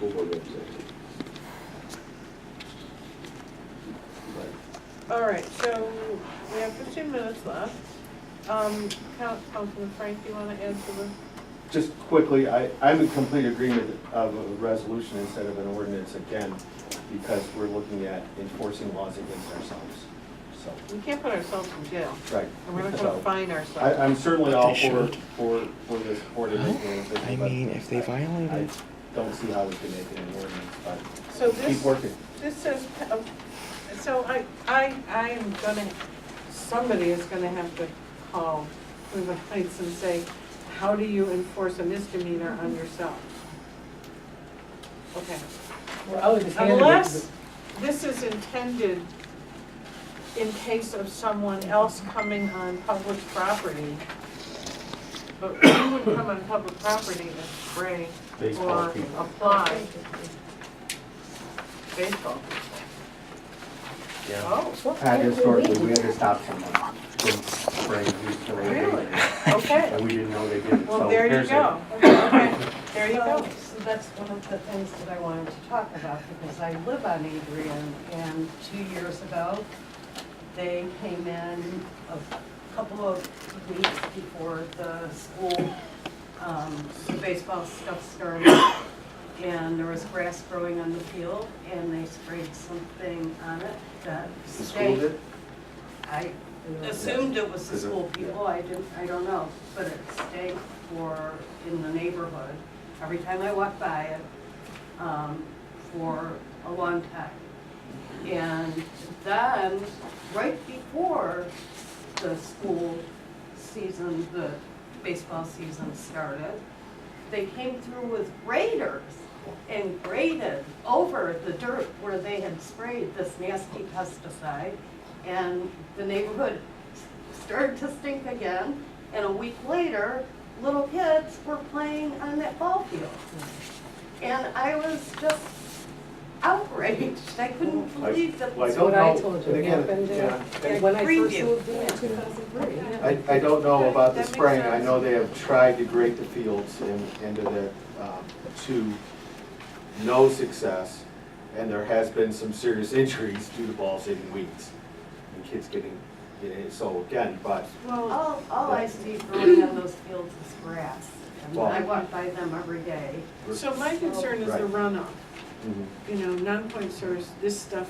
school board representative. All right, so we have 15 minutes left. Councilman Frank, do you want to add to the? Just quickly, I'm in complete agreement of a resolution instead of an ordinance again, because we're looking at enforcing laws against ourselves, so. We can't put ourselves in jail. Right. And we're not So, going to fine ourselves. I'm certainly all They should. for this ordinance. I mean, if they violate I it. don't see how we can make it an ordinance, but So keep this, working. this says, so I am gonna, somebody is gonna have to call Cleveland Heights and say, how do you enforce a misdemeanor on yourself? Okay. Well, I was just handed Unless this is intended in case of someone else coming on public property. But we wouldn't come on public property and spray Baseball or people. apply. Baseball. Yeah. Oh, And historically, we had to stop someone from spraying who's killing. really? Okay. And we didn't know they did. Well, So there you here's go. it. Okay, there you go. So that's one of the things that I wanted to talk about, because I live on Adrian, and 2 years ago, they came in a couple of weeks before the school, the baseball stuff started, and there was grass growing on the field, and they sprayed something on it that The school stank. did? I assumed it was the school people, I don't know, but it stank in the neighborhood, every time I walked by it, for a long time. And then, right before the school season, the baseball season started, they came through with graders and graded over the dirt where they had sprayed this nasty pesticide. And the neighborhood started to stink again, and a week later, little kids were playing on that ball field. And I was just outraged. I couldn't believe that. Well, I That's don't what I know. told you And again, happened yeah. when I first Preview. moved in 2003. Yeah. I don't know about the That makes spraying. I sense. know they have tried to grate the fields and to no success. And there has been some serious injuries due to balls hitting weeds and kids getting, so again, but Well, All I see growing on those fields is grass. And Well- I walk by them every day. so my concern is the Right. runoff. Mhm. You know, non-point source, this stuff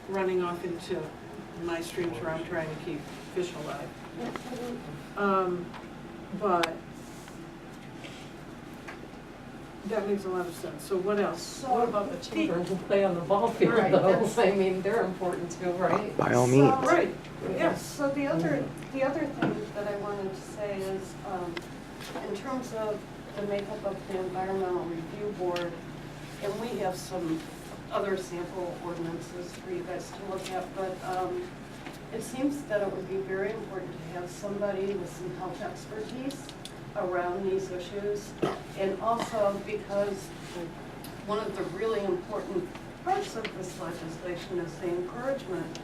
running off into my streams where I'm trying to keep fish alive. But that makes a lot of sense. So what else? What about the children who play on the ball field Right, though? that's- I mean, they're important too, right? By all So- means. Right, Yes, yes. so the other thing that I wanted to say is, in terms of the makeup of the Environmental Review Board, and we have some other sample ordinances for you guys to look at, but it seems that it would be very important to have somebody with some health expertise around these issues. And also because one of the really important parts of this legislation is the encouragement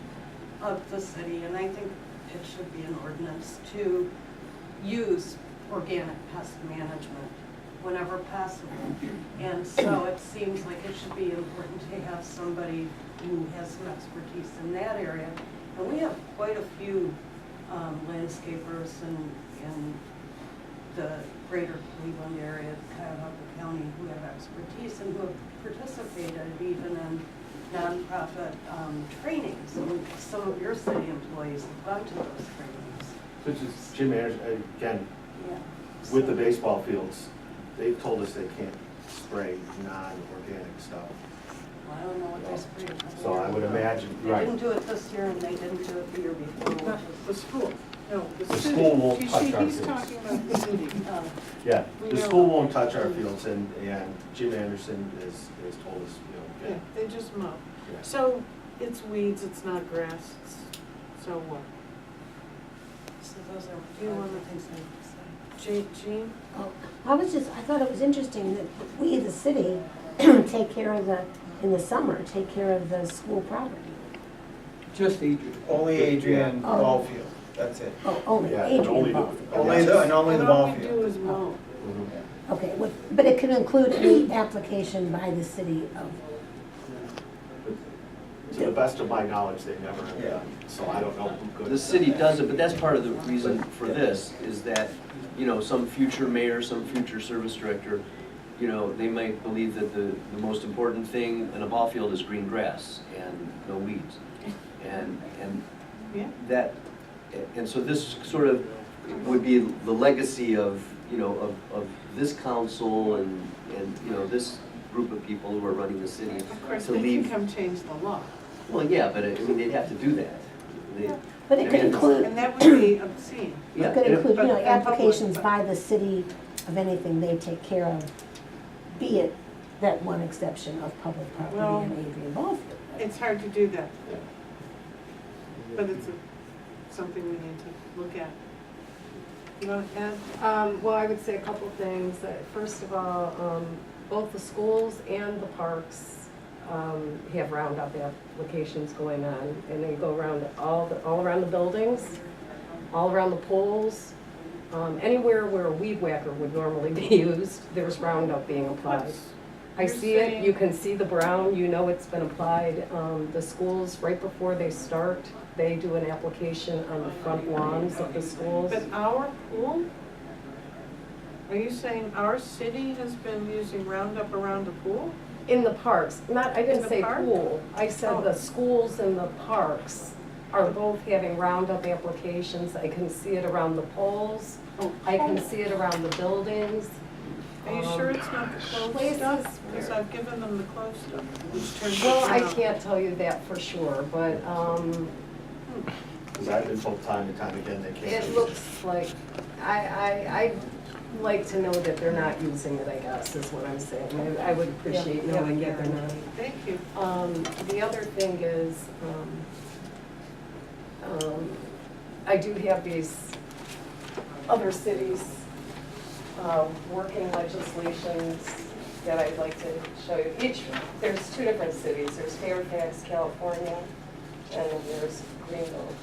of the city, and I think it should be an ordinance to use organic pest management whenever possible. And so it seems like it should be important to have somebody who has some expertise in that area. And we have quite a few landscapers in the greater Cleveland area, Cuyahoga County, who have expertise and who have participated even in nonprofit trainings. And some of your city employees have gone to those trainings. Which is, Jim, again, Yeah. with the baseball fields, they've told us they can't spray non-organic stuff. Well, I don't know what they sprayed. So I would imagine, They right. didn't do it this year, and they didn't do it the year before. Not the school, no, the The city. school won't You touch see, our he's fields. talking about the city. Yeah, We the know. school won't touch our fields, and Jim Anderson has told us, Yeah, they just mow. yeah. So it's weeds, it's not grass, so what? So those are Do you five wanna- things I would say. Jean? Oh, I thought it was interesting that we, the city, take care of in the summer, take care of the school property. Just Adrian. Only Adrian Oh. ball field, that's it. Oh, only Yeah, and only Adrian the- Ball. Only the And ball all we do field. is mow. Mhm. Okay, but it can include any application by the city of, To the best of my knowledge, they never have Yeah. done, so I don't know who could. The city does it, but that's part of the reason for this, is that, you know, some future mayor, some future service director, you know, they might believe that the most important thing in a ball field is green grass and no weeds. And Yeah. that, and so this sort of would be the legacy of, you know, of this council and, you know, this group of people who are running the city Of course, to they can leave. come change the law. Well, yeah, but I mean, they'd have to do that. They- but it could I mean, include, And that would be obscene. Yeah, it could and- include, you know, but- and public, applications but- by the city of anything they take care of, be it that one exception of public property Well, and Adrian Ballfield. It's hard to do that, but it's something we need to look at. You want to add? Well, I would say a couple things. First of all, both the schools and the parks have roundup applications going on, and they go around all around the buildings, all around the poles. Anywhere where a weed whacker would normally be used, there's Roundup being applied. What's- I you're see it, you saying- can see the brown, you know it's been applied. The schools, right before they start, they do an application on the front lawns of the schools. But our pool? Are you saying our city has been using Roundup around the pool? In the parks, I In didn't the say park? pool, I said Oh. the schools and the parks are both having Roundup applications. I can see it around the poles, Oh, I can see it around the buildings. Are you sure it's not the closed places stuff? Because where- I've given them the closed stuff, which turns Well, it I down. can't tell you that for sure, but, Because I've been told time and time again they can't. it use looks like, I'd like to know that they're not using it, I guess, is what I'm saying. I would appreciate Yeah, knowing yeah, that they're not. Thank you. The other thing is, I do have these other cities' working legislations that I'd like to show you. There's two different cities. There's Fairfax, California, and then there's Greenville,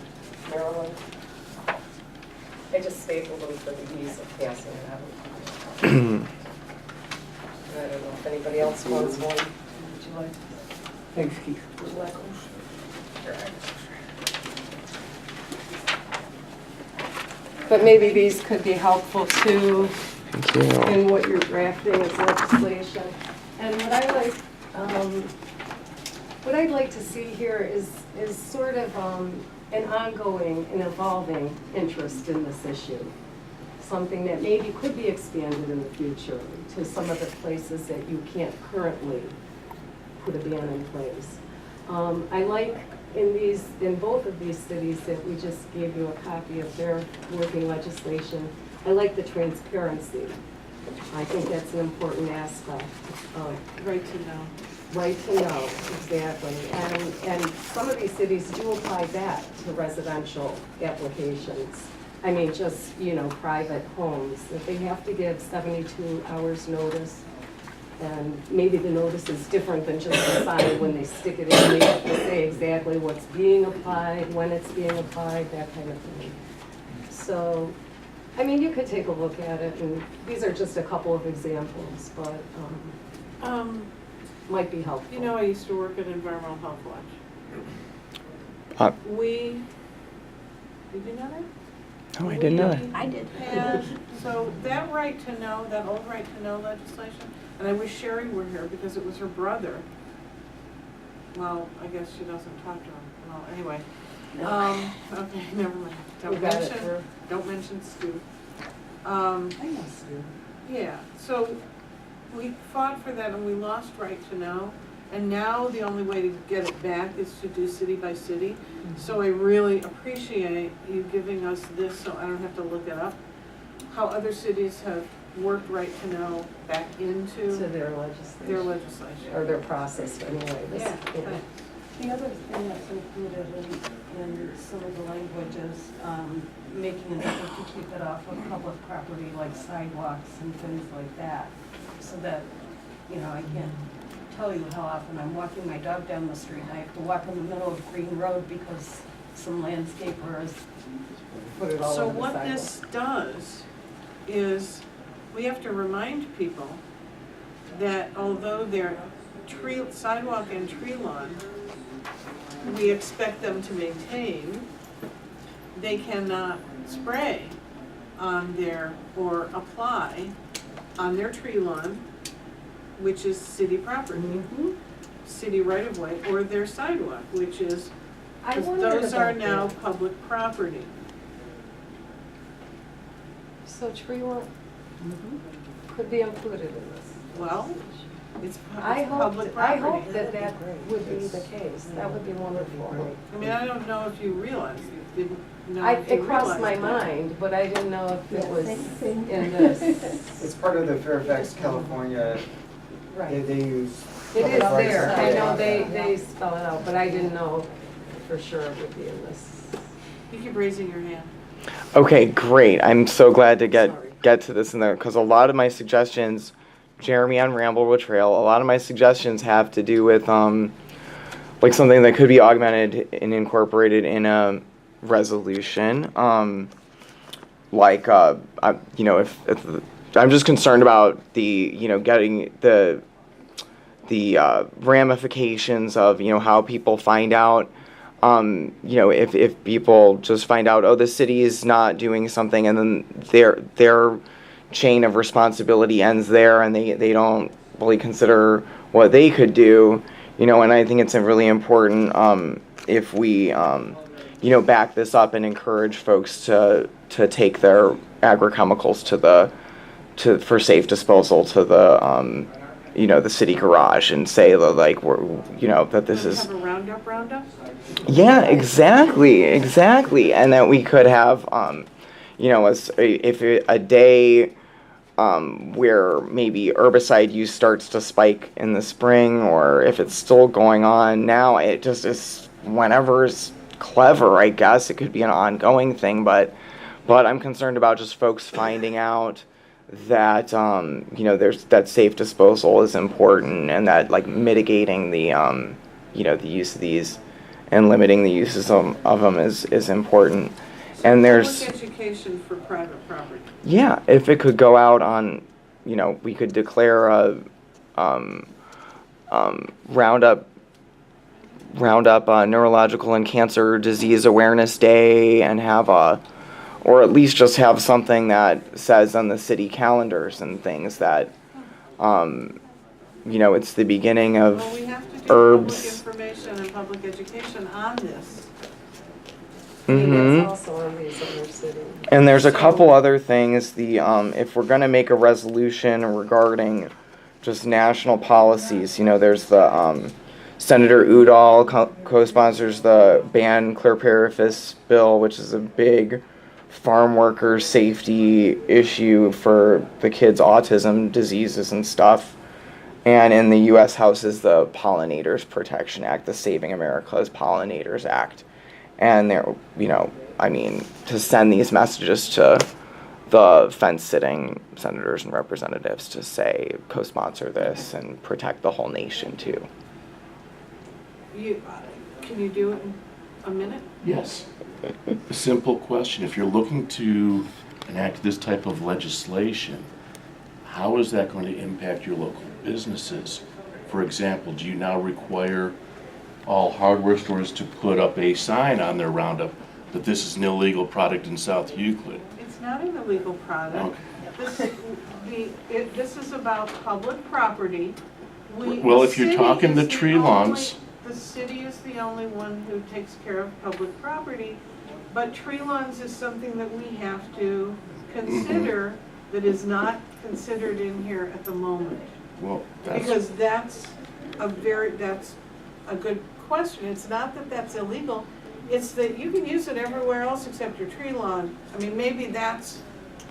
Maryland. I just stapled them for the ease of passing it out. I don't know if anybody else wants one. Would you like? Thanks, Keith. Would you like one? But maybe these could be helpful too Thank you. in what you're drafting as legislation. And what I'd like to see here is sort of an ongoing and evolving interest in this issue. Something that maybe could be expanded in the future to some of the places that you can't currently put a ban in place. I like in both of these cities that we just gave you a copy of their working legislation, I like the transparency. I think that's an important aspect of Right to know. right to know, exactly. And some of these cities do apply that to residential applications. I mean, just, private homes, that they have to give 72 hours notice. And maybe the notice is different than just a sign when they stick it in. They have to say exactly what's being applied, when it's being applied, that kind of thing. So, I mean, you could take a look at it, and these are just a couple of examples, but might be helpful. You know, I used to work at Environmental Health Watch. Did you know that? No, I didn't know that. I did. And so that right to know, that old right to know legislation, and I wish Sherry were here because it was her brother. Well, I guess she doesn't talk to him. Well, anyway. Okay, never mind. We got it through. Don't mention Stu. I know, Stu. Yeah, so we fought for that and we lost right to know. And now the only way to get it back is to do city by city. So I really appreciate you giving us this so I don't have to look it up. How other cities have worked right to know back into To their legislation. their legislation. Or their process, anyway. Yeah, Yeah. thanks. The other thing that's included in some of the language is making an effort to keep it off of public property like sidewalks and things like that. So that, I can't tell you how often I'm walking my dog down the street and I have to walk in the middle of Green Road because some landscaper has Put it all So on the what sidewalk. this does is we have to remind people that although they're sidewalk and tree lawn, we expect them to maintain, they cannot spray on or apply on their tree lawn, which is city property, city right of way, or their sidewalk, which is, I 'cause wondered those are about now that. public property. So tree lawn could be included in this. Well, it's I public hope property. that would be the case. That would be wonderful. I mean, I don't know if you realized, didn't know if It you crossed my realized that. mind, but I didn't know if it was Same. in this. It's part of the Fairfax, California, Right. they use. It is public rights there. to I do know it. they spell it out, but I didn't know for sure it would be in this. You keep raising your hand. Okay, great. I'm so glad to Sorry. get to this in there because a lot of my suggestions, Jeremy on Ramblewood Trail, a lot of my suggestions have to do with like something that could be augmented and incorporated in a resolution. Like if I'm just concerned about the getting the ramifications of how people find out. If people just find out, oh, the city is not doing something, and then their chain of responsibility ends there, and they don't really consider what they could do, and I think it's really important if we back this up and encourage folks to take their agrochemicals for safe disposal to the the city garage and say that that this is. Have a roundup? Yeah, exactly, and that we could have, a day where maybe herbicide use starts to spike in the spring, or if it's still going on now, it just is whenever's clever, I guess. It could be an ongoing thing, but I'm concerned about just folks finding out that there's that safe disposal is important, and that mitigating the the use of these and limiting the uses of them is important. And there's Public education for private property. yeah, if it could go out on, we could declare a Roundup Neurological and Cancer Disease Awareness Day, and have or at least just have something that says on the city calendars and things that, it's the beginning of Well, we have to do herbs. public information and public education on this. Maybe Mhm. it's also on these other cities. And there's a couple other things. If we're gonna make a resolution regarding just national policies, there's the Senator Udall co-sponsors the ban chlorpyrifos bill, which is a big farm worker safety issue for the kids' autism diseases and stuff. And in the U.S. House is the Pollinators Protection Act, the Saving America's Pollinators Act. And there, to send these messages to the fence-sitting senators and representatives to say, co-sponsor this and protect the whole nation too. Can you do it in a minute? Yes. A simple question. If you're looking to enact this type of legislation, how is that going to impact your local businesses? For example, do you now require all hardware stores to put up a sign on their Roundup that this is an illegal product in South Euclid? It's not an illegal product. Okay. This is about public property. Well, if you're talking the tree lawns. The city is the only one who takes care of public property, but tree lawns is something that we have to consider that is not considered in here at the moment. Well, that's, Because that's a good question. It's not that that's illegal, it's that you can use it everywhere else except your tree lawn. I mean, maybe that's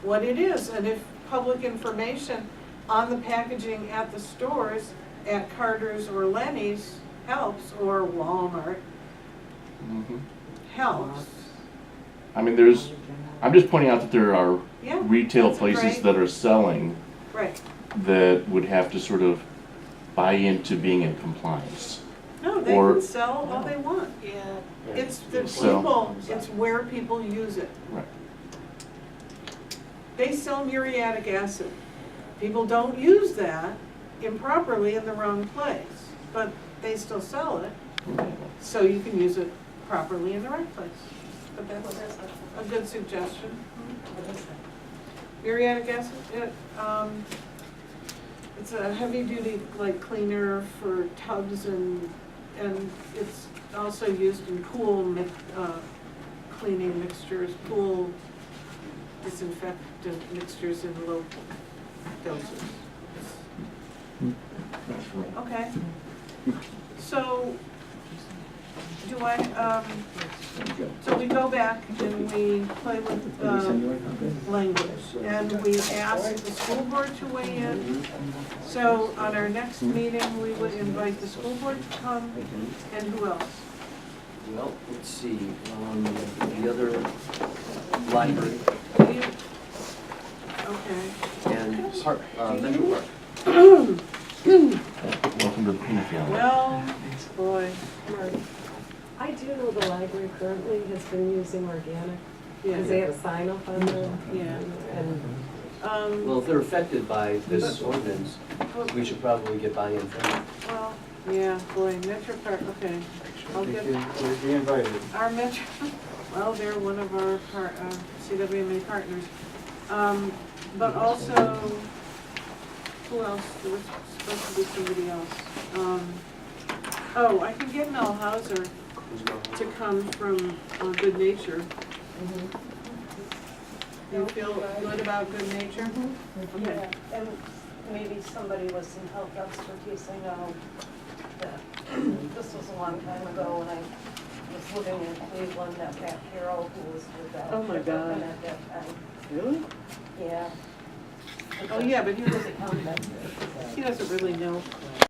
what it is, and if public information on the packaging at the stores, at Carter's or Lenny's helps, or Walmart helps. I mean, I'm just pointing out that there are Yeah, retail that's a places great- that are selling Right. that would have to sort of buy into being in compliance. No, they Or- can sell all they want. Yeah. It's the So- people, it's where people use it. Right. They sell muriatic acid. people don't use that improperly in the wrong place, but they still sell it, so you can use it properly in the right place. But that's a good suggestion. Muriatic acid, it's a heavy-duty like cleaner for tubs and it's also used in pool cleaning mixtures, pool disinfectant mixtures in low doses. Okay. So, do I, so we go back and we play with language, and we ask the school board to weigh in. So, on our next meeting, we would invite the school board to come, and who else? Well, let's see, the other library Do you? Okay. and park, Metro Park. Welcome to the peanut gallery. Well, boy, I do know the library currently has been using organic, because they yeah, have a sign up on there. yeah. And Well, if they're affected by this ordinance, we should probably get buy-in from them. Well, yeah, boy, Metro Park, okay. I'll get You'd be invited. our Metro, well, they're one of our CWMA partners. But also, who else? There was supposed to be somebody else. Oh, I can get Mel Hauser to come from Good Nature. You feel good about Good Nature? Okay. Yeah, and maybe somebody with some health expertise. I know that this was a long time ago when I was living in Cleveland, that Pat Carroll, who was with that. Oh my God. At that time. Really? Yeah. Oh, yeah, but he He was a county executive. doesn't really know.